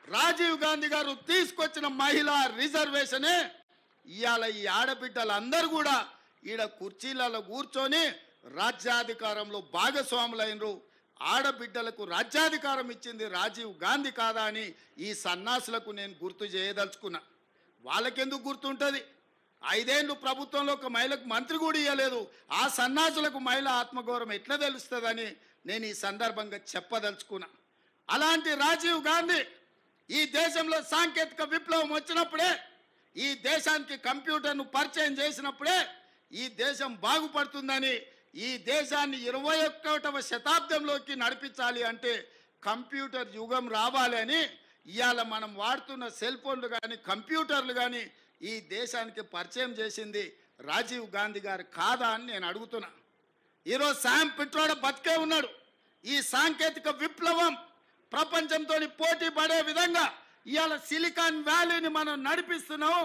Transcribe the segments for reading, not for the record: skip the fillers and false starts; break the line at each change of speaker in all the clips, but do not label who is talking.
రాజీవ్ గాంధీ గారు తీసుకొచ్చిన మహిళా రిజర్వేషనే ఇవాళ ఈ ఆడబిడ్డలందరూ కూడా ఈడ కుర్చీలలో కూర్చొని రాజ్యాధికారంలో భాగస్వాములైనరు. ఆడబిడ్డలకు రాజ్యాధికారం ఇచ్చింది రాజీవ్ గాంధీ కాదా అని ఈ సన్నాసులకు నేను గుర్తు చేయదలుచుకున్నా. వాళ్ళకెందుకు గుర్తుంటుంది? 5 ఏళ్ళు ప్రభుత్వంలో ఒక మహిళకు మంత్రి కూడా ఇవ్వలేదు. ఆ సన్నాసులకు మహిళ ఆత్మగౌరవం ఎట్లా తెలుస్తుందని నేను ఈ సందర్భంగా చెప్పదలుచుకున్నా. అలాంటి రాజీవ్ గాంధీ ఈ దేశంలో సాంకేతిక విప్లవం వచ్చినప్పుడే, ఈ దేశానికి కంప్యూటర్ను పరిచయం చేసినప్పుడే ఈ దేశం బాగుపడుతుందని, ఈ దేశాన్ని 21వ శతాబ్దంలోకి నడిపించాలి అంటే కంప్యూటర్ యుగం రావాలి అని ఇవాళ మనం వాడుతున్న సెల్ ఫోన్లు కానీ కంప్యూటర్లు కానీ ఈ దేశానికి పరిచయం చేసింది రాజీవ్ గాంధీ గారు కాదా అని నేను అడుగుతున్నా. ఈరోజు శామ్ పిట్రోడా బతికే ఉన్నాడు. ఈ సాంకేతిక విప్లవం ప్రపంచంతో పోటీ పడే విధంగా ఇవాళ సిలికాన్ వ్యాలీని మనం నడిపిస్తున్నాం,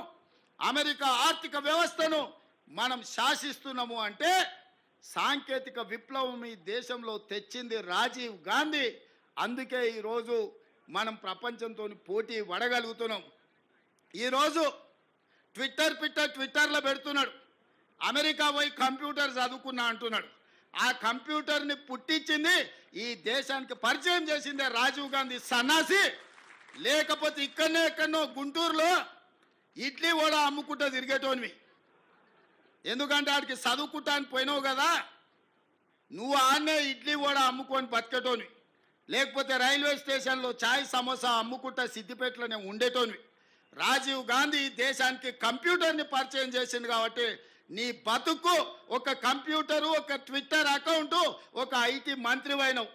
అమెరికా ఆర్థిక వ్యవస్థను మనం శాసిస్తున్నాము అంటే సాంకేతిక విప్లవం ఈ దేశంలో తెచ్చింది రాజీవ్ గాంధీ. అందుకే ఈరోజు మనం ప్రపంచంతో పోటీ పడగలుగుతున్నాం. ఈరోజు ట్విట్టర్లో పెడుతున్నాడు, అమెరికా పోయి కంప్యూటర్ చదువుకున్నా అంటున్నాడు. ఆ కంప్యూటర్ని పుట్టించింది, ఈ దేశానికి పరిచయం చేసిందే రాజీవ్ గాంధీ సన్నాసి. లేకపోతే ఎక్కడనో గుంటూరులో ఇడ్లీ కూడా అమ్ముకుంటూ తిరిగేటోనివి. ఎందుకంటే ఆడికి చదువుకుంటానికి పోయినావు కదా, నువ్వు ఆడనే ఇడ్లీ కూడా అమ్ముకొని బతికేటోనివి. లేకపోతే రైల్వే స్టేషన్లో చాయ్ సమోసా అమ్ముకుంటా సిద్దిపేటలోనే ఉండేటోనివి. రాజీవ్ గాంధీ దేశానికి కంప్యూటర్ని పరిచయం చేసింది కాబట్టి నీ బతుకు ఒక కంప్యూటరు, ఒక ట్విట్టర్ అకౌంటు, ఒక ఐటీ మంత్రివైనవు.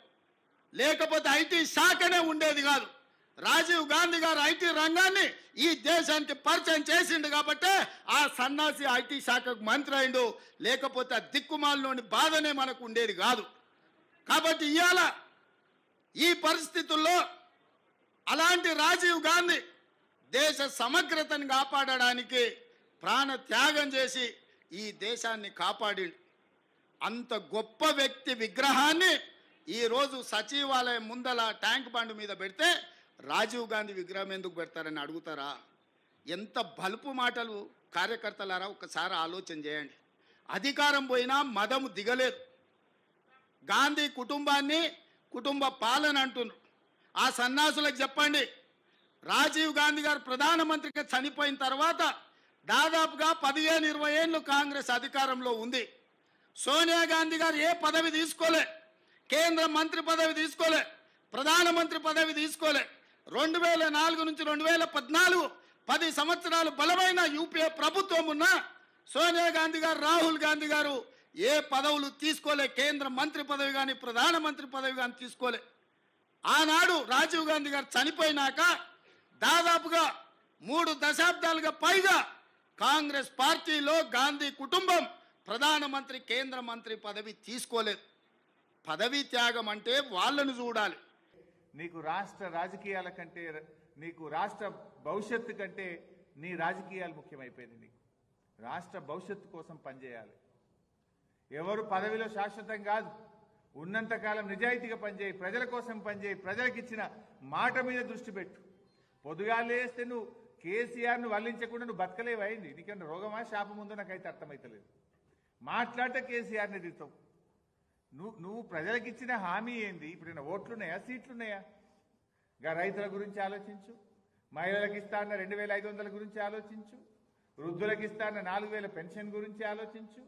లేకపోతే ఐటీ శాఖనే ఉండేది కాదు. రాజీవ్ గాంధీ గారు ఐటీ రంగాన్ని ఈ దేశానికి పరిచయం చేసిండు కాబట్టి ఆ సన్నాసి ఐటీ శాఖకు మంత్రి అయిండు. లేకపోతే ఆ దిక్కుమాలలోని బాధనే మనకు ఉండేది కాదు. కాబట్టి ఇవాళ ఈ పరిస్థితుల్లో అలాంటి రాజీవ్ గాంధీ దేశ సమగ్రతను కాపాడడానికి ప్రాణ త్యాగం చేసి ఈ దేశాన్ని కాపాడిండు. అంత గొప్ప వ్యక్తి విగ్రహాన్ని ఈరోజు సచివాలయం ముందల ట్యాంక్ బండ్ మీద పెడితే రాజీవ్ గాంధీ విగ్రహం ఎందుకు పెడతారని అడుగుతారా? ఎంత బలుపు మాటలు కార్యకర్తలారా, ఒకసారి ఆలోచన చేయండి. అధికారం పోయినా మదము దిగలేదు. గాంధీ కుటుంబాన్ని కుటుంబ పాలన అంటున్నారు. ఆ సన్నాసులకు చెప్పండి, రాజీవ్ గాంధీ గారు ప్రధానమంత్రిగా చనిపోయిన తర్వాత దాదాపుగా 15-20 ఏళ్ళు కాంగ్రెస్ అధికారంలో ఉంది. సోనియా గాంధీ గారు ఏ పదవి తీసుకోలే, కేంద్ర మంత్రి పదవి తీసుకోలే, ప్రధానమంత్రి పదవి తీసుకోలే. 2004 నుంచి 2014 10 సంవత్సరాలు బలమైన యూపీఏ ప్రభుత్వం ఉన్న సోనియా గాంధీ గారు, రాహుల్ గాంధీ గారు ఏ పదవులు తీసుకోలే. కేంద్ర మంత్రి పదవి కానీ ప్రధానమంత్రి పదవి కానీ తీసుకోలే. ఆనాడు రాజీవ్ గాంధీ గారు చనిపోయినాక దాదాపుగా 3 దశాబ్దాలుగా పైగా కాంగ్రెస్ పార్టీలో గాంధీ కుటుంబం ప్రధానమంత్రి, కేంద్ర మంత్రి పదవి తీసుకోలేదు. పదవి త్యాగం అంటే వాళ్ళను చూడాలి.
నీకు రాష్ట్ర రాజకీయాల కంటే, నీకు రాష్ట్ర భవిష్యత్తు కంటే నీ రాజకీయాలు ముఖ్యమైపోయింది. నీకు రాష్ట్ర భవిష్యత్తు కోసం పనిచేయాలి. ఎవరు పదవిలో శాశ్వతం కాదు. ఉన్నంతకాలం నిజాయితీగా పనిచేయి, ప్రజల కోసం పనిచేయి, ప్రజలకు ఇచ్చిన మాట మీద దృష్టి పెట్టు. పొద్దుగాలేస్తే నువ్వు కేసీఆర్ను వల్లించకుండా నువ్వు బతకలేవైంది. నీకన్నా రోగమా శాపం ఉందో నాకైతే అర్థమవుతలేదు. మాట్లాడితే కేసీఆర్ని తిడతావు. నువ్వు ప్రజలకు ఇచ్చిన హామీ ఏంది? ఇప్పుడు ఓట్లున్నాయా, సీట్లున్నాయా? గా రైతుల గురించి ఆలోచించు, మహిళలకు ఇస్తా అన్న 2500 గురించి ఆలోచించు, వృద్ధులకు ఇస్తా అన్న 4000 పెన్షన్ గురించి ఆలోచించు,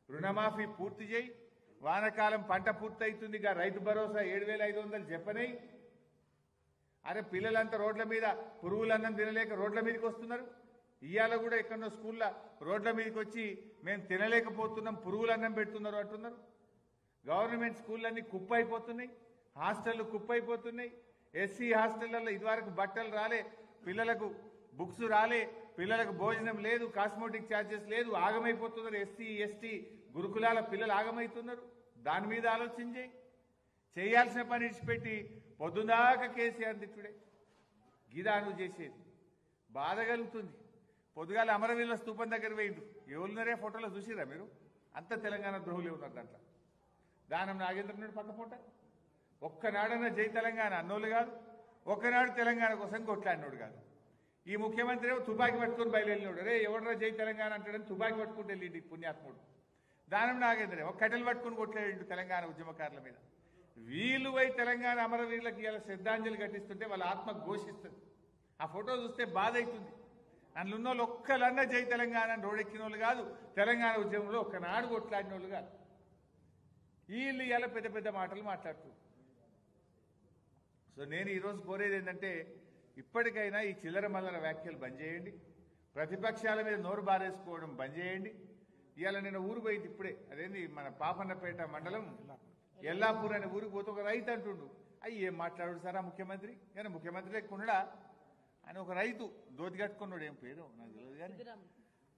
రుణమాఫీ పూర్తి చేయి, వానకాలం పంట పూర్తవుతుంది గా రైతు భరోసా 7500 చెప్పనై. అరే పిల్లలంతా రోడ్ల మీద పురుగులన్నం తినలేక రోడ్ల మీదకి వస్తున్నారు. ఇవాళ కూడా ఎక్కడో స్కూల్లో రోడ్ల మీదకి వచ్చి మేము తినలేకపోతున్నాం, పురుగులన్నం పెడుతున్నారు అంటున్నారు. గవర్నమెంట్ స్కూళ్ళన్నీ కుప్పైపోతున్నాయి, హాస్టళ్లు కుప్పైపోతున్నాయి. ఎస్సీ హాస్టళ్లలో ఇదివరకు బట్టలు రాలే, పిల్లలకు బుక్స్ రాలే, పిల్లలకు భోజనం లేదు, కాస్మోటిక్ ఛార్జెస్ లేదు, ఆగమైపోతున్నారు. ఎస్సీ ఎస్టీ గురుకులాల పిల్లలు ఆగమవుతున్నారు. దాని మీద ఆలోచించి చేయాల్సిన పని ఇచ్చిపెట్టి పొద్దుదాకా కేసీఆర్ తిట్టుడే గీదా నువ్వు చేసేది. బాధ కలుగుతుంది. పొద్దుగాల అమరవీరుల స్తూపం దగ్గర వేయండు, ఎవరున్నారే ఫోటోలో చూసిరా మీరు? అంత తెలంగాణ ద్రోహులే ఉన్నారు దాంట్లో. దానం నాగేంద్ర నాయుడు పక్క పూట ఒక్కనాడన్నా జై తెలంగాణ అన్నోళ్ళు కాదు. ఒకనాడు తెలంగాణ కోసం కొట్లాడినోడు కాదు. ఈ ముఖ్యమంత్రి ఏమో తుపాకీ పట్టుకొని బయలుదేరినోడు. రే ఎవడరా జై తెలంగాణ అంటాడని తుపాకీ పట్టుకుంటూ వెళ్ళిండు పుణ్యాత్ముడు. దానం నాగేంద్ర ఒక కట్టెలు పట్టుకుని కొట్లాడిండు తెలంగాణ ఉద్యమకారుల మీద. వీళ్ళు పోయి తెలంగాణ అమరవీరులకు ఇలా శ్రద్ధాంజలి ఘటిస్తుంటే వాళ్ళ ఆత్మ ఘోషిస్తుంది. ఆ ఫోటో చూస్తే బాధ అవుతుంది. అందులో ఉన్న వాళ్ళు ఒక్కలన్నా జై తెలంగాణ అని రోడెక్కిన వాళ్ళు కాదు, తెలంగాణ ఉద్యమంలో ఒక్కనాడు కొట్లాడిన వాళ్ళు కాదు. వీళ్ళు ఇలా పెద్ద పెద్ద మాటలు మాట్లాడుతున్నారు. సో నేను ఈరోజు కోరేది ఏంటంటే ఇప్పటికైనా ఈ చిల్లర మల్లర వ్యాఖ్యలు బంద్ చేయండి. ప్రతిపక్షాల మీద నోరు బారేసుకోవడం బంద్ చేయండి. ఇవాళ నేను ఊరు పోయింది ఇప్పుడే, అదేంది మన పాపన్నపేట మండలం ఎల్లాపూర్ అనే ఊరికి పోతే ఒక రైతు అంటుండు, అయ్యి ఏం మాట్లాడు సార్ ఆ ముఖ్యమంత్రి, కానీ ముఖ్యమంత్రి లేకుండా ఆయన ఒక రైతు దోతి కట్టుకున్నాడు, ఏం పేరు నాకు తెలియదు కానీ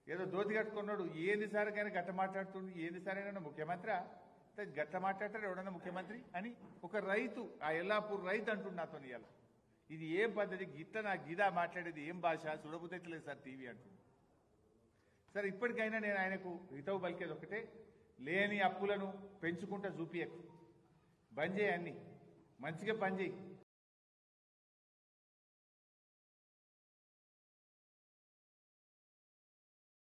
ఏదో దోతి కట్టుకున్నాడు. ఏంది సార్ కానీ గట్ట మాట్లాడుతుండు, ఏంది సార్ అయినా ముఖ్యమంత్రి గట్ట మాట్లాడతారు ఎవడన్నా ముఖ్యమంత్రి అని ఒక రైతు, ఆ ఎల్లాపూర్ రైతు అంటుండు నాతో. ఇవాళ ఇది ఏం పద్ధతి, గిట్ల నా గిదా మాట్లాడేది ఏం భాష, చూడబుద్దట్లేదు సార్ టీవీ అంటుండు. సరే ఇప్పటికైనా నేను ఆయనకు హితవు పలికేది ఒకటే, లేని అప్పులను పెంచుకుంటా చూపియకు, బంద్ చేయి, అన్ని మంచిగా పని చేయి.